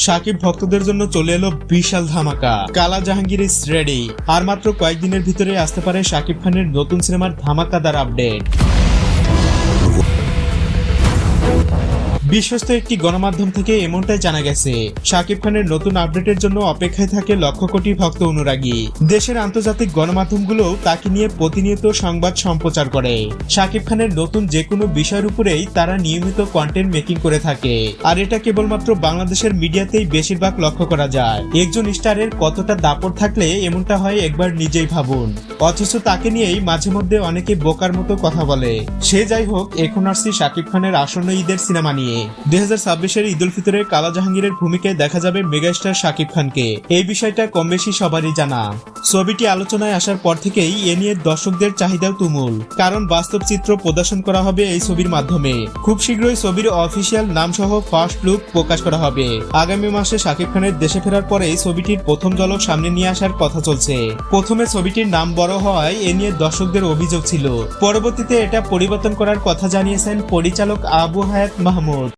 শাকিব ভক্তদের জন্য চলে এলো বিশাল ধামাকা। কালা জাহাঙ্গীর ইজ রেডি। আর মাত্র কয়েকদিনের ভিতরে আসতে পারে শাকিব খানের নতুন সিনেমার ধামাকাদার আপডেট। বিশ্বস্ত একটি গণমাধ্যম থেকে এমনটাই জানা গেছে, শাকিব খানের নতুন আপডেটের জন্য অপেক্ষায় থাকে লক্ষ কোটি ভক্ত অনুরাগী। দেশের আন্তর্জাতিক গণমাধ্যমগুলো তাকে নিয়ে প্রতিনিয়ত সংবাদ সম্প্রচার করে। শাকিব খানের নতুন যে কোনো বিষয়ের উপরেই তারা নিয়মিত কন্টেন্ট মেকিং করে থাকে। আর এটা কেবলমাত্র বাংলাদেশের মিডিয়াতেই বেশিরভাগ লক্ষ্য করা যায়। একজন স্টারের কতটা দাপট থাকলে এমনটা হয় একবার নিজেই ভাবুন। অথচ তাকে নিয়েই মাঝে মধ্যে অনেকে বোকার মতো কথা বলে। সে যাই হোক, এখন আসছি শাকিব খানের আসন্ন ঈদের সিনেমা নিয়ে। 2026-এর ঈদ উল ফিতরে কালা জাহাঙ্গীরের ভূমিকায় দেখা যাবে মেগাস্টার শাকিব খানকে। এই বিষয়টা কম বেশি সবারই জানা। ছবিটি আলোচনায় আসার পর থেকেই এ নিয়ে দর্শকদের চাহিদাও তুমুল, কারণ বাস্তব চিত্র প্রদর্শন করা হবে এই ছবির মাধ্যমে। খুব শীঘ্রই ছবির অফিসিয়াল নাম সহ ফার্স্ট লুক প্রকাশ করা হবে। আগামী মাসে শাকিব খানের দেশে ফেরার পরেই ছবিটির প্রথম ঝলক সামনে নিয়ে আসার কথা চলছে। প্রথমে ছবিটির নাম বড় হওয়ায় এ নিয়ে দর্শকদের অভিযোগ ছিল। পরবর্তীতে এটা পরিবর্তন করার কথা জানিয়েছেন পরিচালক আবু হায়াত মাহমুদ।